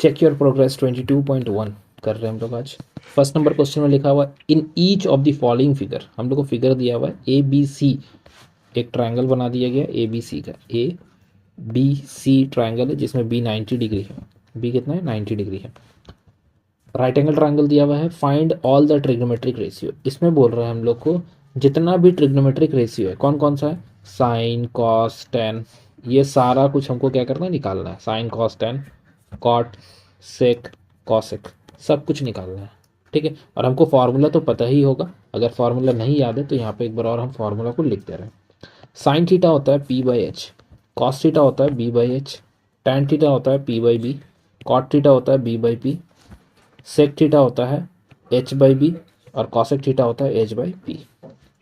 Check your progress 22.1 कर रहे हैं हम लोग आज। फर्स्ट नंबर क्वेश्चन में लिखा हुआ in each of the following figure, हम लोग को फिगर दिया हुआ है ए बी सी, एक ट्रायंगल बना दिया गया ए बी सी का, ए बी सी ट्रायंगल है जिसमें बी 90 डिग्री है, बी कितना है 90 डिग्री है। राइट एंगल ट्रायंगल दिया हुआ है, find all the trigonometric ratio, इसमें बोल रहे हैं हम लोग को जितना भी ट्रिग्नोमेट्रिक रेशियो है कौन कौन सा है, साइन कॉस टेन, ये सारा कुछ हमको क्या करना है निकालना है, sine cos tan cot sec cosec सब कुछ निकालना है, ठीक है। और हमको फार्मूला तो पता ही होगा, अगर फार्मूला नहीं याद है तो यहाँ पे एक बार और हम फार्मूला को लिख दे रहे हैं। साइन थीटा होता है P by H, cos theta होता है B by H, tan theta होता है P by B, cot theta होता है B by P, sec theta होता है एच बाई बी और कॉसेक थीटा होता है एच बाई पी।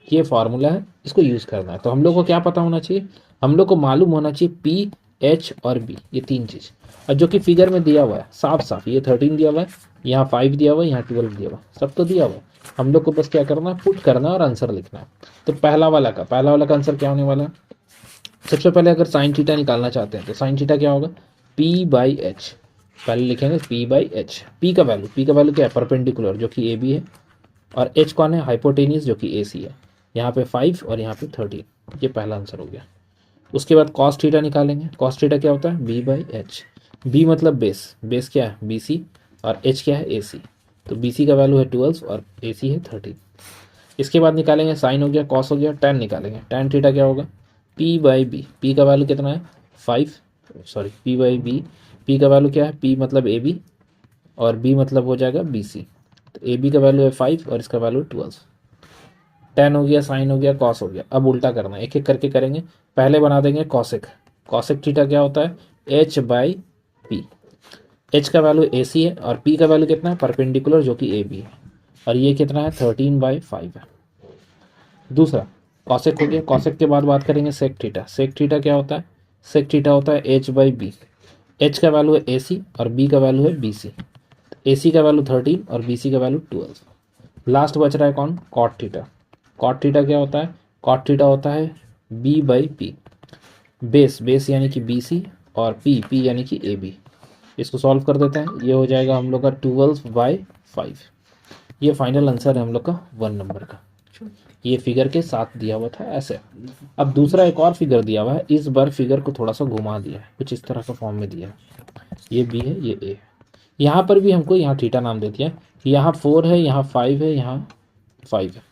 ये फार्मूला है, इसको यूज़ करना है। तो हम लोग को क्या पता होना चाहिए, हम लोग को मालूम होना चाहिए पी एच और बी, ये तीन चीज़। और जो कि फिगर में दिया हुआ है साफ साफ, ये 13 दिया हुआ है, यहाँ 5 दिया हुआ है, यहाँ 12 दिया हुआ है, सब तो दिया हुआ है। हम लोग को बस क्या करना है, पुट करना है और आंसर लिखना है। तो पहला वाला का आंसर क्या होने वाला है, सबसे पहले अगर साइन थीटा निकालना चाहते हैं तो साइन थीटा क्या होगा, पी बाई एच, पहले लिखेंगे पी बाई एच। पी का वैल्यू क्या है, परपेंडिकुलर जो कि ए बी है, और एच कौन है, हाइपोटेनियस जो कि ए सी है। यहाँ पे 5 और यहाँ पे 13, ये पहला आंसर हो गया। उसके बाद कॉस थीटा निकालेंगे, कॉस थीटा क्या होता है, बी बाई एच, बी मतलब बेस क्या है बी सी, और एच क्या है ए सी, तो बी सी का वैल्यू है 12 और ए सी है 13। इसके बाद निकालेंगे साइन हो गया, कॉस हो गया, टैन निकालेंगे, टैन थीटा क्या होगा, पी बाई बी, पी का वैल्यू कितना है 5, sorry P by B, P का वैल्यू क्या है, पी मतलब ए बी और बी मतलब हो जाएगा बी सी, तो ए बी का वैल्यू है 5 और इसका वैल्यू 12। टेन हो गया, साइन हो गया, कॉस हो गया। अब उल्टा करना है, एक एक करके करेंगे। पहले बना देंगे कॉसेक, कॉसेक थीटा क्या होता है, एच बाई पी, एच का वैल्यू ए सी है और पी का वैल्यू कितना है, परपेंडिकुलर जो कि ए बी है, और ये कितना है 13/5 है। दूसरा कॉसेक हो गया, कॉसेक के बाद बात करेंगे सेक थीटा, सेक थीटा क्या होता है, सेक थीटा होता है एच बाई बी, एच का वैल्यू है ए सी और बी का वैल्यू है बी सी, ए सी का वैल्यू 13 और बी सी का वैल्यू 12। लास्ट बच रहा है कौन, कॉट थीटा, कॉट थीटा क्या होता है, कॉट थीटा होता है बी बाई पी, बेस यानी कि बी सी और पी यानी कि ए बी। इसको सॉल्व कर देते हैं, ये हो जाएगा हम लोग का 12/5। ये फाइनल आंसर है हम लोग का 1 नंबर का, ये फिगर के साथ दिया हुआ था ऐसे। अब दूसरा एक और फिगर दिया हुआ है, इस बार फिगर को थोड़ा सा घुमा दिया है, कुछ इस तरह का फॉर्म में दिया है, ये बी है ये ए है। यहाँ पर भी हमको यहाँ थीटा नाम दे दिया है, यहाँ 4 है, यहाँ 5 है, यहाँ 5 है,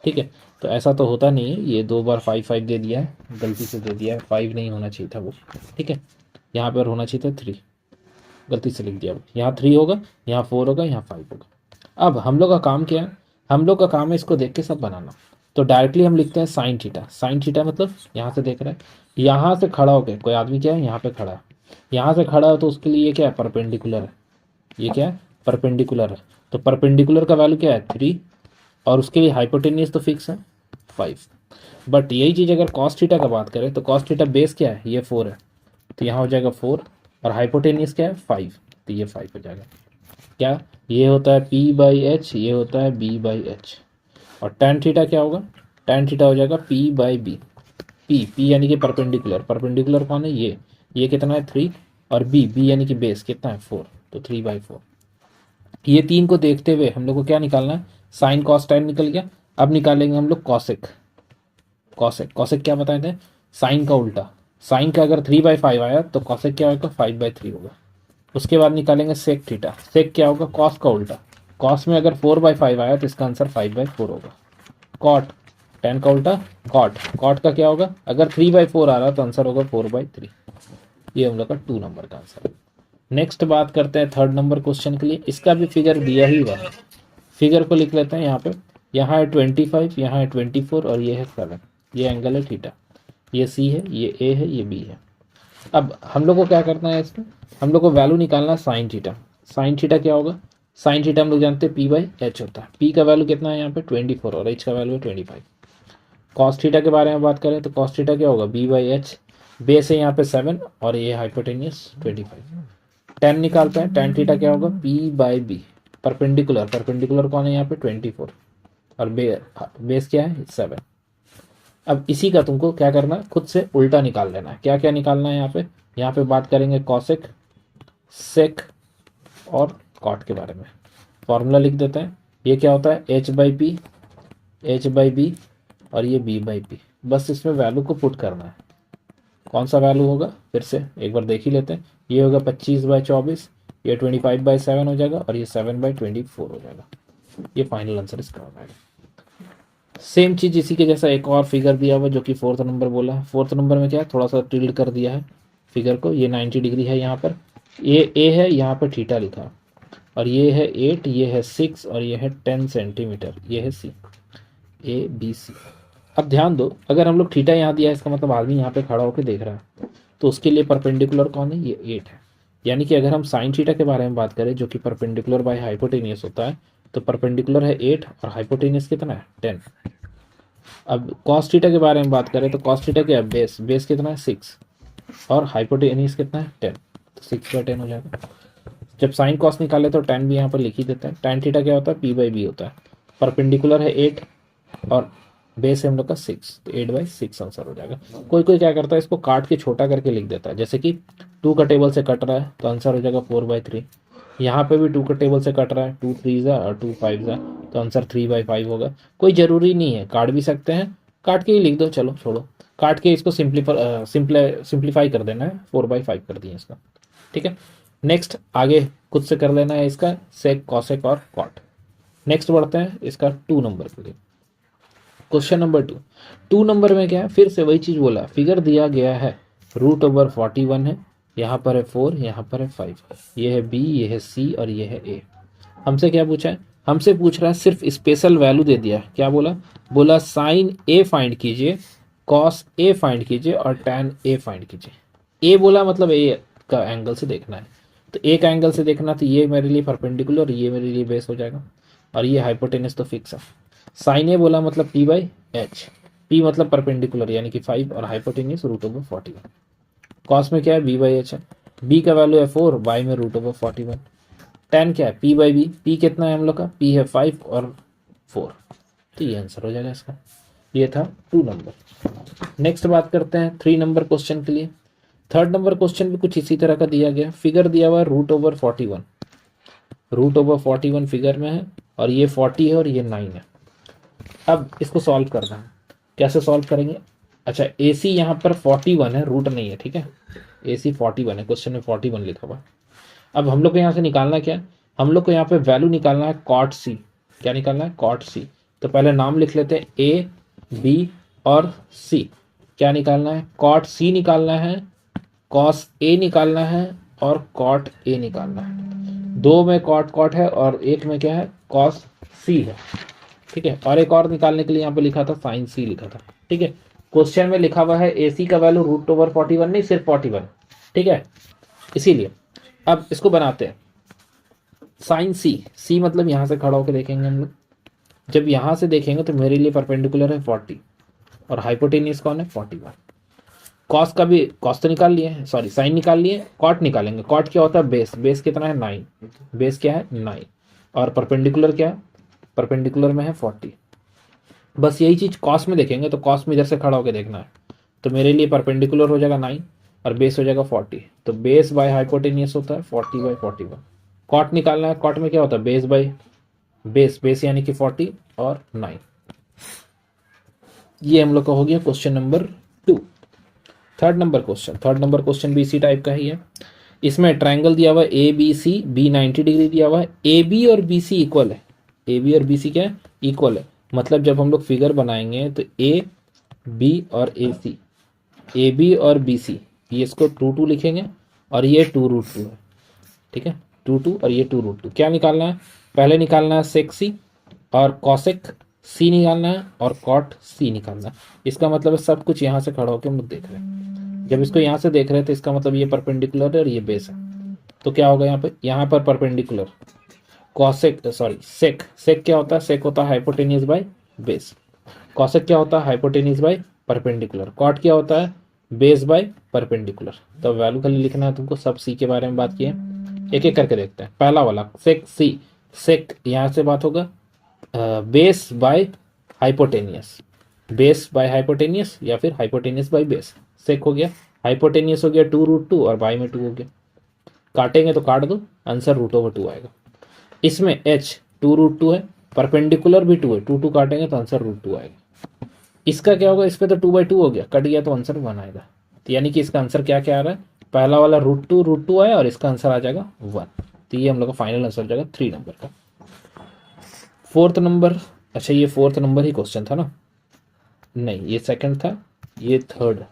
ठीक है। तो ऐसा तो होता नहीं है, ये 2 बार 5 दे दिया है, गलती से दे दिया है, 5 नहीं होना चाहिए था वो, ठीक है। यहाँ पर होना चाहिए था 3, गलती से लिख दिया वो, यहाँ 3 होगा, यहाँ 4 होगा, यहाँ 5 होगा। अब हम लोग का काम क्या है, हम लोग का काम है इसको देख के सब बनाना। तो डायरेक्टली हम लिखते हैं साइन थीटा, साइन थीटा मतलब यहाँ से देख रहे हैं, यहाँ से खड़ा होकर कोई आदमी क्या है यहाँ पे खड़ा है, यहाँ से खड़ा है तो उसके लिए ये क्या है, परपेंडिकुलर है, ये क्या है परपेंडिकुलर है। तो परपेंडिकुलर का वैल्यू क्या है 3 और उसके लिए हाइपोटेनियस तो फिक्स है 5। बट यही चीज़ अगर कॉस थीटा का बात करें तो कॉस थीटा बेस क्या है, ये 4 है, तो यहाँ हो जाएगा 4 और हाइपोटेनियस क्या है 5, तो ये 5 हो जाएगा। क्या ये होता है पी बाई एच, ये होता है बी बाई एच, और टैन थीटा क्या होगा, टैन थीटा हो जाएगा पी बाई बी, पी यानी कि परपेंडिकुलर, परपेंडिकुलर कौन है ये कितना है 3 और बी यानी कि बेस कितना है 4, तो 3/4। ये तीन को देखते हुए हम लोग को क्या निकालना है, साइन कॉस टैन निकल गया। अब निकालेंगे हम लोग कॉसेक, कॉसेक क्या बताए थे, साइन का उल्टा, साइन का अगर 3/5 आया तो कॉसेक क्या होगा 5/3 होगा। उसके बाद निकालेंगे सेक थीटा, सेक क्या होगा कॉस का उल्टा, कॉस में अगर 4/5 आया तो इसका आंसर 5/4 होगा। कॉट, टेन का उल्टा कॉट, कॉट का क्या होगा, अगर 3/4 आ रहा तो आंसर होगा 4/3। ये हम लोग का 2 नंबर का आंसर है। नेक्स्ट बात करते हैं थर्ड नंबर क्वेश्चन के लिए, इसका भी फिगर दिया ही हुआ है, फिगर को लिख लेते हैं यहाँ पे, यहाँ है 25, यहाँ है 24 और ये है 7, ये एंगल है थीटा, ये सी है, ये ए है, ये बी है। अब हम लोग को क्या करना है, इसमें हम लोग को वैल्यू निकालना है साइन थीटा, साइन थीटा क्या होगा, साइन थीटा हम लोग जानते हैं पी बाई एच होता है, पी का वैल्यू कितना है यहाँ पे 24 और एच का वैल्यू है 25। कॉस थीटा के बारे में बात करें तो कॉस थीटा क्या होगा बी बाई एच, बेस है यहाँ पे 7 और ये हाइपोटेनियस 25। टेन निकालते हैं, टेन थीटा क्या होगा P by B, perpendicular, perpendicular कौन है यहाँ पे 24 और बेस क्या है 7। अब इसी का तुमको क्या करना है, खुद से उल्टा निकाल लेना है। क्या क्या निकालना है यहाँ पे बात करेंगे कॉसेक, सेक, और कॉट के बारे में। फॉर्मूला लिख देते हैं। ये क्या होता है, H by P, H by B और ये बी बाई पी। बस इसमें वैल्यू को पुट करना है। कौन सा वैल्यू होगा फिर से एक बार देख ही लेते हैं। ये होगा 25/24, ये 25/7 हो जाएगा और ये 7/24 हो जाएगा। ये फाइनल आंसर इसका हो जाएगा। सेम चीज इसी के जैसा एक और फिगर दिया हुआ जो कि 4th नंबर बोला है। 4th नंबर में क्या है, थोड़ा सा टिल्ड कर दिया है फिगर को। ये 90 डिग्री है, यहाँ पर ये ए है, यहाँ पर थीटा लिखा है, और ये है 8, ये है 6 और ये है 10 सेंटीमीटर, ये है सी, ए बी सी। अब ध्यान दो, अगर हम लोग थीटा यहाँ दिया है इसका मतलब आदमी यहाँ पे खड़ा होकर देख रहा है, तो उसके लिए परपेंडिकुलर कौन है, ये 8 है। यानी कि अगर हम साइन थीटा के बारे में बात करें जो कि परपेंडिकुलर बाय हाइपोटेनियस होता है, तो परपेंडिकुलर है 8 और हाइपोटेनियस कितना है 10। अब कॉस थीटा के बारे में बात करें तो कॉस थीटा क्या है, बेस, बेस कितना है 6 और हाइपोटेनियस कितना है 10, तो 6/10 हो जाएगा। जब साइन कॉस निकाले तो tan भी यहाँ पर लिख ही देते हैं। tan थीटा क्या होता है, p/b होता है। परपेंडिकुलर है 8 और बेस है हम लोग का 6, तो 8/6 आंसर हो जाएगा। कोई कोई क्या करता है, इसको काट के छोटा करके लिख देता है, जैसे कि 2 का टेबल से कट रहा है तो आंसर हो जाएगा 4/3। यहाँ पे भी 2 का टेबल से कट रहा है, 2 3 और 2 5 तो आंसर 3/5 होगा। कोई ज़रूरी नहीं है, काट भी सकते हैं, काट के ही लिख दो, चलो छोड़ो, काट के इसको सिंप्लीफाई कर देना है, 4/5 कर दिए इसका। ठीक है, नेक्स्ट आगे खुद से कर लेना है इसका सेक, कॉसेक और कॉट। नेक्स्ट बढ़ते हैं इसका 2 नंबर के लिए। क्वेश्चन नंबर 2 नंबर में क्या है, फिर से वही चीज बोला, फिगर दिया गया है √41 है, यहाँ पर है 4, यहाँ पर है 5, ये है बी, ये है सी और ये है ए। हमसे क्या पूछा है, हमसे पूछ रहा है सिर्फ स्पेशल वैल्यू दे दिया है। क्या बोला, बोला साइन ए फाइंड कीजिए, कॉस ए फाइंड कीजिए और टैन ए फाइंड कीजिए। ए बोला मतलब ए का एंगल से देखना है, तो एक एंगल से देखना, तो ये मेरे लिए परपेंडिकुलर और ये मेरे लिए बेस हो जाएगा, और ये हाइपोटेनस तो फिक्स है। साइन ए बोला मतलब p/h, p मतलब परपेंडिकुलर यानी कि 5 और हाइपोटेनियस √41। कॉस में क्या है, b/h है, b का वैल्यू है 4, y में √41। tan क्या है, p/b, p कितना है हम लोग का, p है 5 और 4, तो ये आंसर हो जाएगा इसका। ये था 2 नंबर। नेक्स्ट बात करते हैं 3 नंबर क्वेश्चन के लिए। 3rd नंबर क्वेश्चन भी कुछ इसी तरह का दिया गया, फिगर दिया हुआ है √41, √41 फिगर में है और ये 40 है और ये 9 है। अब इसको सॉल्व करना है, कैसे सॉल्व करेंगे। अच्छा, ए सी यहाँ पर 41 है, रूट नहीं है, ठीक है, ए सी 41 है, क्वेश्चन में 41 लिखा हुआ। अब हम लोग को यहाँ से निकालना क्या है, हम लोग को यहाँ पे वैल्यू निकालना है कॉट सी। क्या निकालना है, कॉट सी। तो पहले नाम लिख लेते हैं, ए बी और सी। क्या निकालना है, कॉट सी निकालना है, कॉस ए निकालना है और कॉट ए निकालना है। 2 में कॉट कॉट है और 1 में क्या है, कॉस सी है। ठीक है, और एक और निकालने के लिए यहाँ पे लिखा था साइन सी लिखा था। ठीक है, क्वेश्चन में लिखा हुआ है ए सी का वैल्यू √41 नहीं, सिर्फ 41। ठीक है, इसीलिए अब इसको बनाते हैं। साइन सी, सी मतलब यहाँ से खड़ा होकर देखेंगे हम लोग, जब यहाँ से देखेंगे तो मेरे लिए परपेंडिकुलर है 40 और हाइपोटेनियस कौन है 41। कॉस का भी, कॉस तो निकाल लिए, सॉरी साइन निकाल लिए, कॉट निकालेंगे। कॉट क्या होता है, बेस, बेस कितना है 9, बेस क्या है 9, और परपेंडिकुलर क्या है, परपेंडिकुलर में है 40। बस यही चीज कॉस में देखेंगे, तो कॉस में इधर से खड़ा होकर देखना है, तो मेरे लिए परपेंडिकुलर हो जाएगा 9 और बेस हो जाएगा 40, तो बेस बाय हाइपोटेनियस होता है 40/41। कॉट निकालना है, कॉट में क्या होता है, बेस बाय बेस, बेस यानी कि 40 और 9। ये हम लोग का हो गया question number 2। 3rd number question, 3rd number question भी इसी टाइप का ही है। इसमें ट्राइंगल दिया हुआ है A B C, B 90 degree दिया हुआ है, ए बी और बी सी इक्वल है, ए बी और बी सी क्या है, इक्वल है। मतलब जब हम लोग फिगर बनाएंगे तो ए बी और ए सी, ए बी और बी सी, ये इसको 2 लिखेंगे और ये 2√2 है। ठीक है, 2 और ये 2√2। क्या निकालना है, पहले निकालना है सेक सी और कॉसेक सी निकालना है और कॉट सी निकालना है। इसका मतलब है सब कुछ यहाँ से खड़ा होकर हम लोग देख रहे हैं। जब इसको यहाँ से देख रहे हैं तो इसका मतलब ये परपेंडिकुलर है और ये बेस है, तो क्या होगा यहाँ पर परपेंडिकुलर कॉसेक, सॉरी सेक, सेक क्या होता है, सेक होता है हाइपोटेनियस बाय बेस। कॉसेक क्या होता है, हाइपोटेनियस बाय परपेंडिकुलर। कॉट क्या होता है, बेस बाय परपेंडिकुलर। तो वैल्यू खाली लिखना है तुमको, सब सी के बारे में बात किए, एक एक करके देखते हैं। पहला वाला सेक सी, सेक यहाँ से बात होगा base by hypotenuse, base by hypotenuse या फिर हाइपोटेनियस बाय बेस। सेक हो गया, हाइपोटेनियस हो गया 2√2 और बाय में 2 हो गया। काटेंगे तो काट दो, आंसर √2 आएगा। इसमें h 2√2 है, परपेंडिकुलर भी 2 है, 2 काटेंगे तो आंसर √2 आएगा। इसका क्या होगा, इस पे तो 2/2 हो गया, कट गया तो आंसर 1 आएगा। तो यानी कि इसका आंसर क्या क्या आ रहा है, पहला वाला √2 आया और इसका आंसर आ जाएगा 1। तो ये हम लोग का फाइनल आंसर हो जाएगा 3 नंबर का। फोर्थ नंबर, अच्छा ये फोर्थ नंबर ही क्वेश्चन था ना, नहीं ये सेकंड था, ये थर्ड,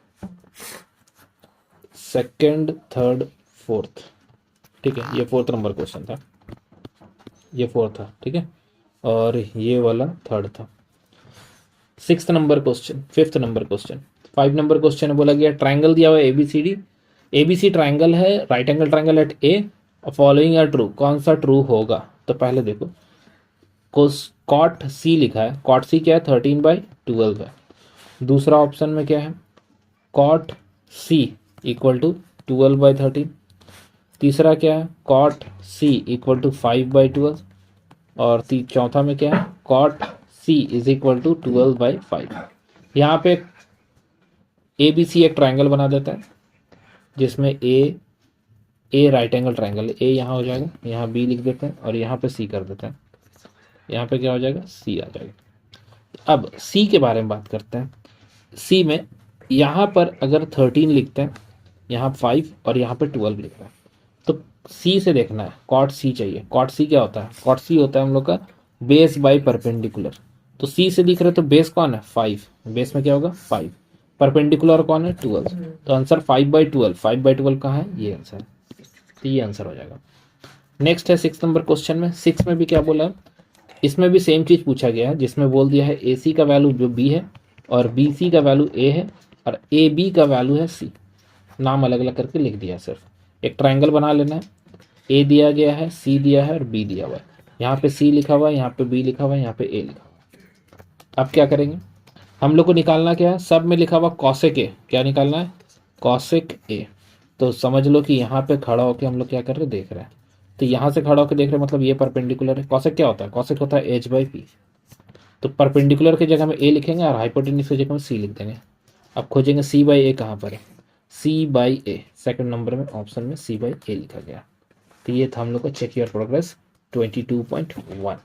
सेकंड थर्ड फोर्थ, ठीक है ये फोर्थ नंबर क्वेश्चन था, ये फोर्थ था, ठीक है, और ये वाला थर्ड था। Sixth number question, fifth number question, 5 number question है, बोला गया ट्राइंगल दिया हुआ है ABCD, ABC ट्राइंगल है, right angle triangle at A, following are true, कौन सा ट्रू होगा। तो पहले देखो कॉट सी लिखा है, कॉट सी क्या है 13/12 है। दूसरा ऑप्शन में क्या है, कॉट सी इक्वल टू 12/13। तीसरा क्या है, कॉट सी इक्वल टू 5/12। और चौथा में क्या है, cot C is equal to 12/5। यहाँ पे ABC एक ट्राइंगल बना देता है जिसमें ए राइट एंगल ट्राइंगल, ए यहाँ हो जाएगा, यहाँ B लिख देते हैं और यहाँ पे C कर देते हैं, यहाँ पे क्या हो जाएगा C आ जाएगा। अब C के बारे में बात करते हैं। C में यहाँ पर अगर 13 लिखते हैं, यहाँ 5 और यहाँ पे 12 लिखते हैं, तो C से देखना है, कॉट C चाहिए। कॉट C क्या होता है, कॉट C होता है हम लोग का बेस बाय परपेंडिकुलर। तो C से दिख रहे तो बेस कौन है 5, बेस में क्या होगा 5, परपेंडिकुलर कौन है 12, तो आंसर 5/12, 5/12 कहाँ है, ये आंसर, तो ये आंसर हो जाएगा। नेक्स्ट है 6 नंबर क्वेश्चन में, 6 में भी क्या बोला है, इसमें भी सेम चीज पूछा गया है, जिसमें बोल दिया है AC का वैल्यू जो B है और BC का वैल्यू A है और AB का वैल्यू है C। नाम अलग अलग करके लिख दिया है, सिर्फ एक ट्राइंगल बना लेना है, A दिया गया है, C दिया है और B दिया हुआ है, यहाँ पे C लिखा हुआ है, यहाँ पे B लिखा हुआ है, यहाँ पे A लिखा हुआ है। अब क्या करेंगे, हम लोग को निकालना क्या है, सब में लिखा हुआ कॉसेक A, क्या निकालना है कॉसेक A। तो समझ लो कि यहाँ पे खड़ा होकर हम लोग क्या कर रहे हैं, देख रहे हैं, तो यहाँ से खड़ा होकर देख रहे हैं मतलब ये परपेंडिकुलर है। कॉसेक क्या होता है, कॉसेक होता है H/P। तो परपेंडिकुलर की जगह में A लिखेंगे और हाइपोटेन्यूज की जगह में C लिख देंगे। अब खोजेंगे C/A कहाँ पर है, C/A सेकंड नंबर में ऑप्शन में C/A लिखा गया। तो ये था हम लोग का चेक योर प्रोग्रेस 22.1।